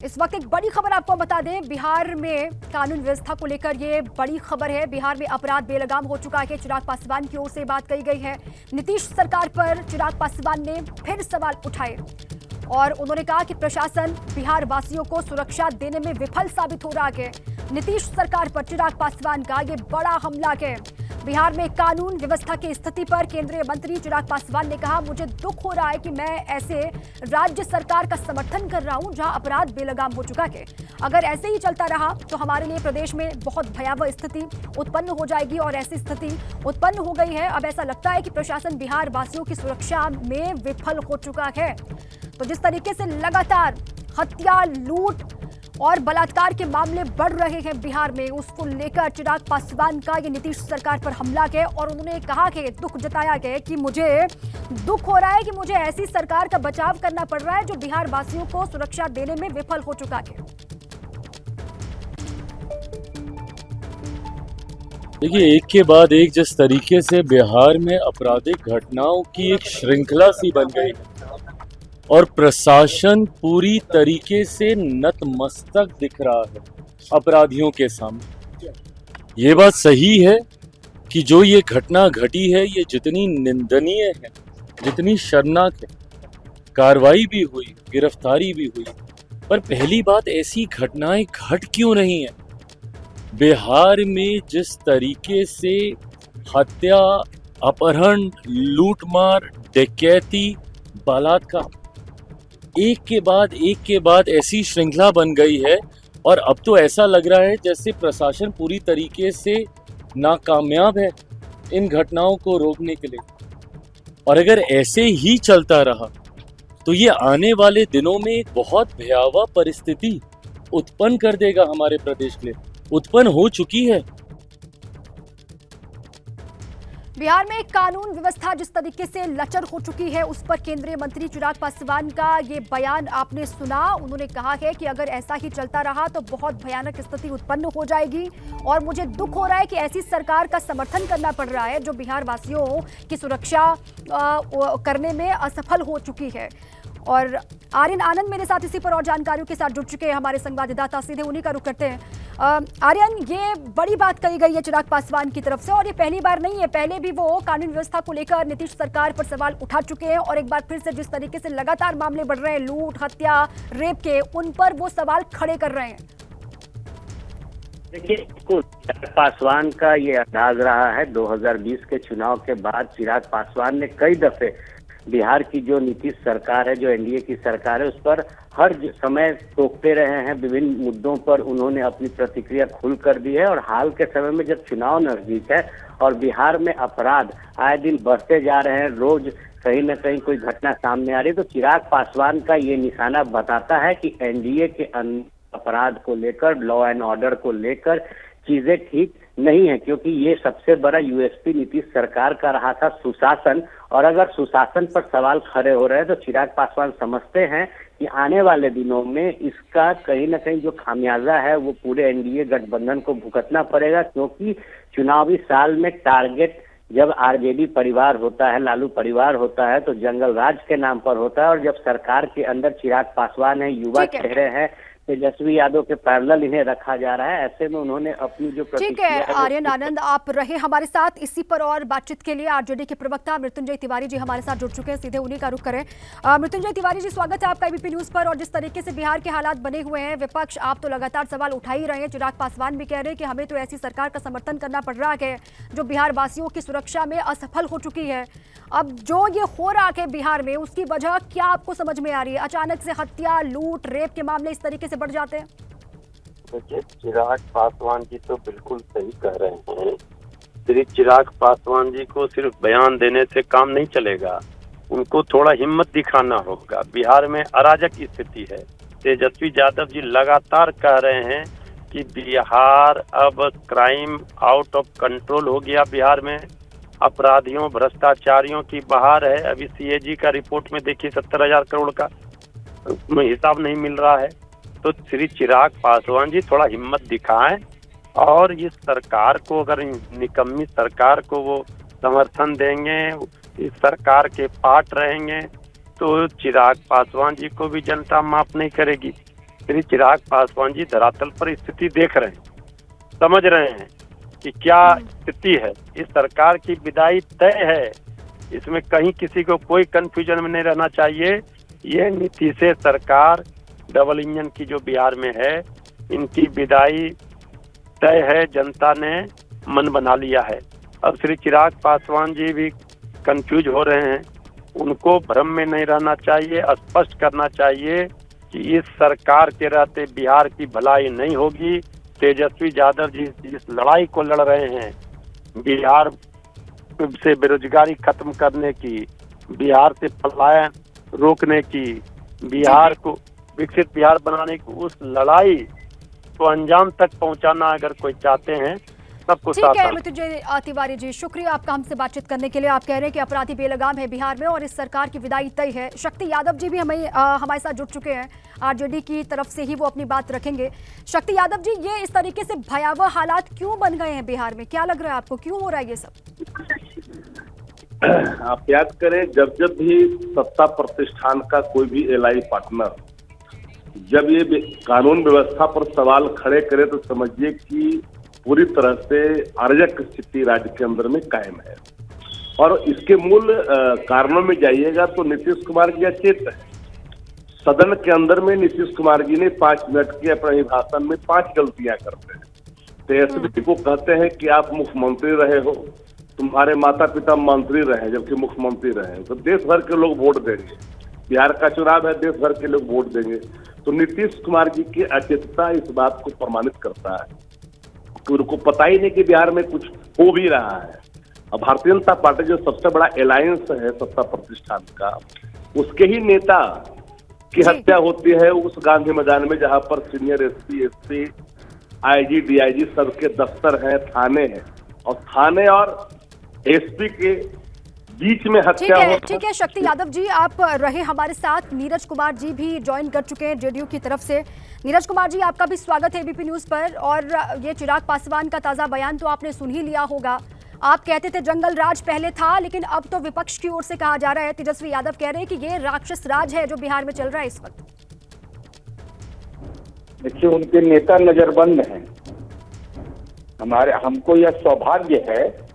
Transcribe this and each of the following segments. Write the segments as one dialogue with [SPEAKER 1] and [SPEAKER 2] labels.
[SPEAKER 1] इस वक्त एक बड़ी खबर आपको बता दें। बिहार में कानून व्यवस्था को लेकर ये बड़ी खबर है। बिहार में अपराध बेलगाम हो चुका है। चिराग पासवान की ओर से बात कही गई है। नीतीश सरकार पर चिराग पासवान ने फिर सवाल उठाए और उन्होंने कहा कि प्रशासन बिहार वासियों को सुरक्षा देने में विफल साबित हो रहा है। नीतीश सरकार पर चिराग पासवान का ये बड़ा हमला है। बिहार में कानून व्यवस्था की स्थिति पर केंद्रीय मंत्री चिराग पासवान ने कहा, मुझे दुख हो रहा है कि मैं ऐसे राज्य सरकार का समर्थन कर रहा हूं जहां अपराध बेलगाम हो चुका है। अगर ऐसे ही चलता रहा तो हमारे लिए प्रदेश में बहुत भयावह स्थिति उत्पन्न हो जाएगी और ऐसी स्थिति उत्पन्न हो गई है। अब ऐसा लगता है कि प्रशासन बिहार वासियों की सुरक्षा में विफल हो चुका है। तो जिस तरीके से लगातार हत्या, लूट और बलात्कार के मामले बढ़ रहे हैं बिहार में, उसको लेकर चिराग पासवान का ये नीतीश सरकार पर हमला है और उन्होंने कहा कि दुख जताया है कि मुझे दुख हो रहा है कि मुझे ऐसी सरकार का बचाव करना पड़ रहा है जो बिहार वासियों को सुरक्षा देने में विफल हो चुका है।
[SPEAKER 2] देखिए, एक के बाद एक जिस तरीके से बिहार में आपराधिक घटनाओं की एक श्रृंखला सी बन गई और प्रशासन पूरी तरीके से नतमस्तक दिख रहा है अपराधियों के सामने। ये बात सही है कि जो ये घटना घटी है ये जितनी निंदनीय है, जितनी शर्मनाक है, कार्रवाई भी हुई, गिरफ्तारी भी हुई, पर पहली बात ऐसी घटनाएं घट क्यों नहीं है। बिहार में जिस तरीके से हत्या, अपहरण, लूटमार, डकैती, बलात्कार एक के बाद ऐसी श्रृंखला बन गई है और अब तो ऐसा लग रहा है जैसे प्रशासन पूरी तरीके से नाकामयाब है इन घटनाओं को रोकने के लिए। और अगर ऐसे ही चलता रहा तो ये आने वाले दिनों में एक बहुत भयावह परिस्थिति उत्पन्न कर देगा हमारे प्रदेश के लिए, उत्पन्न हो चुकी है।
[SPEAKER 1] बिहार में कानून व्यवस्था जिस तरीके से लचर हो चुकी है उस पर केंद्रीय मंत्री चिराग पासवान का ये बयान आपने सुना। उन्होंने कहा है कि अगर ऐसा ही चलता रहा तो बहुत भयानक स्थिति उत्पन्न हो जाएगी और मुझे दुख हो रहा है कि ऐसी सरकार का समर्थन करना पड़ रहा है जो बिहार वासियों की सुरक्षा करने में असफल हो चुकी है। और आर्यन आनंद मेरे साथ इसी पर और जानकारियों के साथ जुड़ चुके हैं हमारे संवाददाता, सीधे उन्हीं का रुख करते हैं। आर्यन, ये बड़ी बात कही गई है चिराग पासवान की तरफ से और ये पहली बार नहीं है, पहले भी वो कानून व्यवस्था को लेकर नीतीश सरकार पर सवाल उठा चुके हैं और एक बार फिर से जिस तरीके से लगातार मामले बढ़ रहे हैं लूट, हत्या, रेप के, उन पर वो सवाल खड़े कर रहे हैं।
[SPEAKER 3] देखिए, पासवान का ये अंदाज रहा है 2020 के चुनाव के बाद चिराग पासवान ने कई दफे बिहार की जो नीतीश सरकार है, जो एनडीए की सरकार है, उस पर हर समय टोकते रहे हैं। विभिन्न मुद्दों पर उन्होंने अपनी प्रतिक्रिया खुल कर दी है और हाल के समय में जब चुनाव नजदीक है और बिहार में अपराध आए दिन बढ़ते जा रहे हैं, रोज कहीं न कहीं कोई घटना सामने आ रही है, तो चिराग पासवान का ये निशाना बताता है कि एनडीए के अपराध को लेकर, लॉ एंड ऑर्डर को लेकर चीजें ठीक नहीं है, क्योंकि ये सबसे बड़ा यूएसपी नीतीश सरकार का रहा था, सुशासन। और अगर सुशासन पर सवाल खड़े हो रहे हैं तो चिराग पासवान समझते हैं कि आने वाले दिनों में इसका कहीं ना कहीं जो खामियाजा है वो पूरे एनडीए गठबंधन को भुगतना पड़ेगा, क्योंकि चुनावी साल में टारगेट जब आरजेडी परिवार होता है, लालू परिवार होता है, तो जंगल राज के नाम पर होता है। और जब सरकार के अंदर चिराग पासवान है, युवा चेहरे हैं, तेजस्वी यादव के पैरेलल इन्हें रखा जा रहा है, ऐसे में उन्होंने अपनी जो
[SPEAKER 1] ठीक है आर्यन आनंद, आप रहे हमारे साथ इसी पर और बातचीत के लिए। आरजेडी के प्रवक्ता मृत्युंजय तिवारी जी हमारे साथ जुड़ चुके हैं, सीधे उन्हीं का रुख करें। मृत्युंजय तिवारी जी, स्वागत है आपका एबीपी न्यूज पर। और जिस तरीके से बिहार के हालात बने हुए हैं, विपक्ष आप तो लगातार सवाल उठा ही रहे हैं, चिराग पासवान भी कह रहे हैं कि हमें तो ऐसी सरकार का समर्थन करना पड़ रहा है जो बिहार वासियों की सुरक्षा में असफल हो चुकी है। अब जो ये हो रहा है बिहार में, उसकी वजह क्या आपको समझ में आ रही है? अचानक से हत्या, लूट, रेप के मामले इस तरीके से बढ़ जाते हैं।
[SPEAKER 4] देखिए, चिराग पासवान जी तो बिल्कुल सही कह रहे हैं। सिर्फ चिराग पासवान जी को सिर्फ बयान देने से काम नहीं चलेगा, उनको थोड़ा हिम्मत दिखाना होगा। बिहार में अराजक स्थिति है। तेजस्वी यादव जी लगातार कह रहे हैं कि बिहार अब क्राइम आउट ऑफ कंट्रोल हो गया, बिहार में अपराधियों, भ्रष्टाचारियों की बहार है। अभी सीएजी का रिपोर्ट में देखिए 70,000 करोड़ का हिसाब नहीं मिल रहा है। तो श्री चिराग पासवान जी थोड़ा हिम्मत दिखाएं और इस सरकार को, अगर निकम्मी सरकार को वो समर्थन देंगे, इस सरकार के पार्ट रहेंगे, तो चिराग पासवान जी को भी जनता माफ नहीं करेगी। श्री चिराग पासवान जी धरातल पर स्थिति देख रहे हैं, समझ रहे हैं कि क्या स्थिति है। इस सरकार की विदाई तय है, इसमें कहीं किसी को कोई कंफ्यूजन में नहीं रहना चाहिए। ये नीतीश सरकार डबल इंजन की जो बिहार में है, इनकी विदाई तय है, जनता ने मन बना लिया है। अब श्री चिराग पासवान जी भी कंफ्यूज हो रहे हैं, उनको भ्रम में नहीं रहना चाहिए, स्पष्ट करना चाहिए कि इस सरकार के रहते बिहार की भलाई नहीं होगी। तेजस्वी यादव जी जिस लड़ाई को लड़ रहे हैं, बिहार से बेरोजगारी खत्म करने की, बिहार से पलायन रोकने की, बिहार को विकसित बिहार बनाने की, उस लड़ाई को अंजाम तक पहुंचाना अगर कोई चाहते हैं, सबको
[SPEAKER 1] ठीक है मृत्युंजय तिवारी जी, शुक्रिया आपका हमसे बातचीत करने के लिए। आप कह रहे हैं कि अपराधी बेलगाम है बिहार में और इस सरकार की विदाई तय है। शक्ति यादव जी भी हमारे साथ जुड़ चुके हैं, आरजेडी की तरफ से ही वो अपनी बात रखेंगे। शक्ति यादव जी, ये इस तरीके से भयावह हालात क्यों बन गए हैं बिहार में? क्या लग रहा है आपको, क्यों हो रहा है ये सब?
[SPEAKER 5] आप याद करें, जब जब भी सत्ता प्रतिष्ठान का कोई भी एलआई पार्टनर जब ये कानून व्यवस्था पर सवाल खड़े करे, तो समझिए कि पूरी तरह से अराजक स्थिति राज्य के अंदर में कायम है। और इसके मूल कारणों में जाइएगा तो नीतीश कुमार जी अचेत है। सदन के अंदर में नीतीश कुमार जी ने 5 मिनट के अपने भाषण में 5 गलतियां करते हैं। तेजस्वी को कहते हैं कि आप मुख्यमंत्री रहे हो, तुम्हारे माता पिता मंत्री रहे जबकि मुख्यमंत्री रहे, तो देश भर के लोग वोट देंगे। बिहार का चुनाव है, देश भर के लोग वोट देंगे। तो नीतीश कुमार जी की अचेतता इस बात को प्रमाणित करता है कि उनको पता ही नहीं कि बिहार में कुछ हो भी रहा है। अब भारतीय जनता पार्टी जो सबसे बड़ा अलायंस है सत्ता प्रतिष्ठान का, उसके ही नेता की हत्या होती है उस गांधी मैदान में, जहां पर senior SP, SP, IG, DIG सबके दफ्तर हैं, थाने हैं, और थाने और एसपी के बीच में हत्या हो।
[SPEAKER 1] ठीक है शक्ति यादव जी, आप रहे हमारे साथ। नीरज कुमार जी भी ज्वाइन कर चुके हैं जेडीयू की तरफ से। नीरज कुमार जी, आपका भी स्वागत है एबीपी न्यूज पर। और ये चिराग पासवान का ताजा बयान तो आपने सुन ही लिया होगा। आप कहते थे जंगल राज पहले था, लेकिन अब तो विपक्ष की ओर से कहा जा रहा है, तेजस्वी यादव कह रहे हैं कि ये राक्षस राज है जो बिहार में चल रहा है इस वक्त।
[SPEAKER 6] देखिए, उनके नेता नजरबंद हैं। हमको यह सौभाग्य है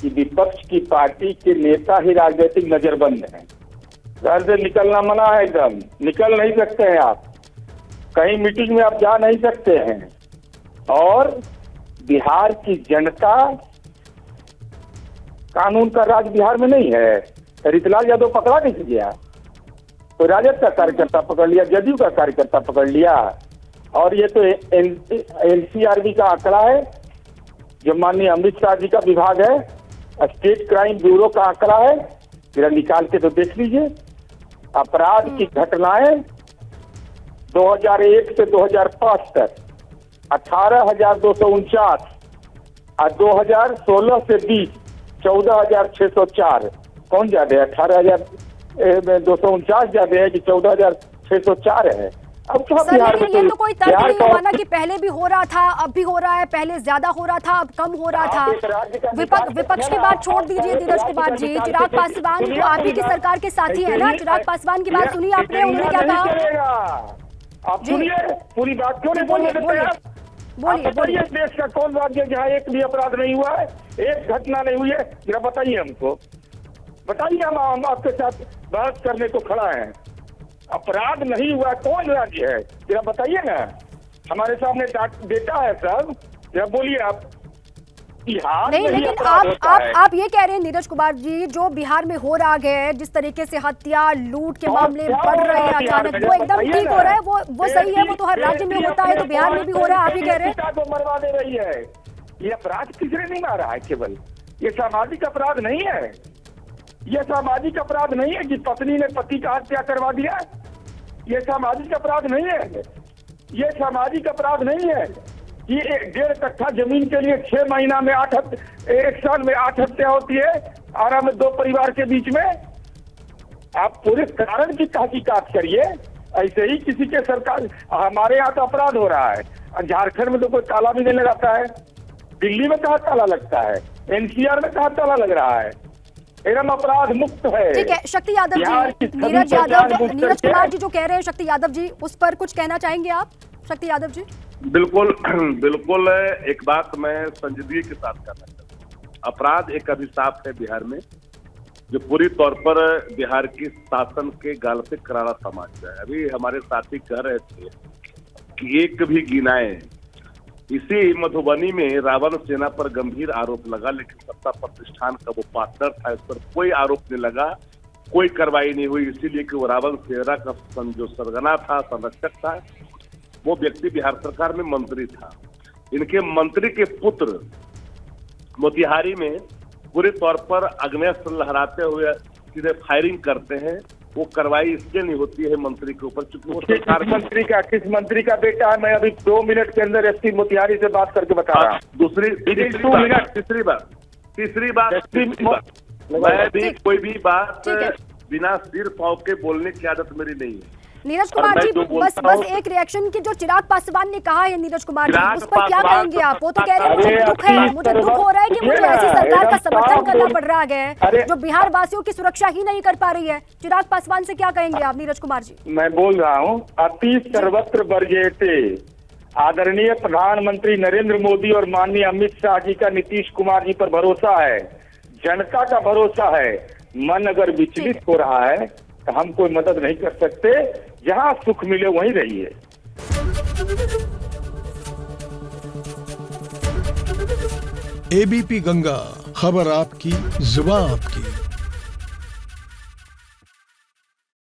[SPEAKER 6] कि विपक्ष की पार्टी के नेता ही राजनीतिक नजरबंद हैं। घर से निकलना मना है, एकदम निकल नहीं सकते हैं आप, कहीं मीटिंग में आप जा नहीं सकते हैं। और बिहार की जनता, कानून का राज बिहार में नहीं है। रितलाल यादव पकड़ा नहीं गया, तो राजद का कार्यकर्ता पकड़ लिया, जदयू का कार्यकर्ता पकड़ लिया। और ये तो एनसीआरबी का आंकड़ा है, जो माननीय अमित शाह जी का विभाग है, स्टेट क्राइम ब्यूरो का आंकड़ा है, जरा निकाल के तो देख लीजिए। अपराध की घटनाएं 2001 से 2005 तक 18,249 और 2016 से 20 14,604। कौन ज्यादा है? 18,249 ज्यादा है कि 14,604 है? अब क्या बिहार में?
[SPEAKER 1] ये तो कोई तर्क नहीं हुआ ना कि पहले भी हो रहा था, अब भी हो रहा है, पहले ज्यादा हो रहा था, अब कम हो रहा था। विपक्ष की बात छोड़ दीजिए नीरज कुमार जी, चिराग पासवान तो आप ही की सरकार के साथी है ना। चिराग पासवान की बात सुनी आपने, उन्होंने क्या कहा?
[SPEAKER 6] आप सुनिए, पूरी बात क्यों नहीं बोलिए? बोलिए, देश का कौन राज्य जहाँ एक भी अपराध नहीं हुआ है, एक घटना नहीं हुई है? जरा बताइए हमको, बताइए, हम आपके साथ बहस करने को खड़ा है। अपराध नहीं हुआ कौन राज्य है, जरा बताइए ना, हमारे सामने डेटा है सब, जरा बोलिए आप। बिहार
[SPEAKER 1] नहीं, लेकिन आप ये कह रहे हैं नीरज कुमार जी, जो बिहार में हो रहा है, जिस तरीके से हत्या लूट के मामले बढ़ रहे हैं अचानक, वो एकदम ठीक हो रहा है, वो सही है, वो तो हर राज्य में होता है, तो बिहार में भी हो रहा है, आप ये कह रहे हैं?
[SPEAKER 6] को मरवा दे रही है। ये अपराध किसने नहीं मारा है? केवल ये सामाजिक अपराध नहीं है, ये सामाजिक अपराध नहीं है कि पत्नी ने पति का हत्या करवा दिया। ये सामाजिक अपराध नहीं है, ये सामाजिक अपराध नहीं है कि 1.5 कट्ठा जमीन के लिए 6 महीना में 1 साल में 8 हत्या होती है आराम में 2 परिवार के बीच में। आप पूरे कारण की तहकीकात करिए। ऐसे ही किसी के सरकार, हमारे यहाँ तो अपराध हो रहा है, झारखंड में तो कोई ताला भी नहीं लगाता है, दिल्ली में कहाँ ताला लगता है, एनसीआर में कहाँ ताला लग रहा है? एकदम अपराध मुक्त है।
[SPEAKER 1] ठीक है, शक्ति यादव
[SPEAKER 6] बिहार
[SPEAKER 1] जी,
[SPEAKER 6] की सभी
[SPEAKER 1] नीरज
[SPEAKER 6] पहचान
[SPEAKER 1] यादव,
[SPEAKER 6] मुक्त
[SPEAKER 1] नीरज
[SPEAKER 6] करके-
[SPEAKER 1] कुमार जी जो कह रहे हैं शक्ति यादव जी, उस पर कुछ कहना चाहेंगे आप शक्ति यादव जी?
[SPEAKER 5] बिल्कुल बिल्कुल, एक बात मैं संजीदगी के साथ कहना चाहता हूँ। अपराध एक अभिशाप है बिहार में, जो पूरी तौर पर बिहार की शासन के गाल पे करारा समाज है। अभी हमारे साथी कह रहे थे कि एक भी गिनाए, इसी मधुबनी में रावण सेना पर गंभीर आरोप लगा, लेकिन सत्ता प्रतिष्ठान का वो पार्टनर था, इस पर कोई आरोप नहीं लगा, कोई कार्रवाई नहीं हुई, इसीलिए कि वो रावण सेना का जो सरगना था, संरक्षक था, वो व्यक्ति बिहार सरकार में मंत्री था। इनके मंत्री के पुत्र मोतिहारी में पूरे तौर पर अग्नेस्त्र लहराते हुए सीधे फायरिंग करते हैं। वो कार्रवाई इसलिए नहीं होती है मंत्री के ऊपर, चूंकि वो सरकार
[SPEAKER 6] किस मंत्री का बेटा है? मैं अभी 2 मिनट के अंदर एसपी मोतिहारी से बात करके बता रहा हूँ।
[SPEAKER 5] तीसरी बात, मैं भी कोई भी बात
[SPEAKER 1] ठीक है।
[SPEAKER 5] बिना सिर पाव के बोलने की आदत मेरी नहीं है।
[SPEAKER 1] नीरज कुमार
[SPEAKER 5] मैं
[SPEAKER 1] जी,
[SPEAKER 5] जो
[SPEAKER 1] बस
[SPEAKER 5] बोलता हूं-
[SPEAKER 1] एक रिएक्शन की जो चिराग पासवान ने कहा है नीरज कुमार जी,
[SPEAKER 5] चिराग
[SPEAKER 1] उस पर क्या
[SPEAKER 5] पासवान
[SPEAKER 1] कहेंगे आप? वो तो कह रहे हैं
[SPEAKER 6] अरे
[SPEAKER 1] मुझे दुख है,
[SPEAKER 6] अपनी
[SPEAKER 1] मुझे दुख हो रहा है कि मुझे ऐसी सरकार का समर्थन करना पड़ रहा है
[SPEAKER 6] अरे-
[SPEAKER 1] जो बिहार वासियों की सुरक्षा ही नहीं कर पा रही है। चिराग पासवान से क्या कहेंगे आप नीरज कुमार जी?
[SPEAKER 6] मैं बोल रहा हूँ, अति सर्वत्र वर्जयते आदरणीय प्रधानमंत्री नरेंद्र मोदी और माननीय अमित शाह जी का नीतीश कुमार जी पर भरोसा है, जनता का भरोसा है। मन अगर विचलित हो रहा है तो हम कोई मदद नहीं कर सकते। जहां सुख मिले वहीं रहिए।
[SPEAKER 7] एबीपी गंगा, खबर आपकी, जुबान आपकी।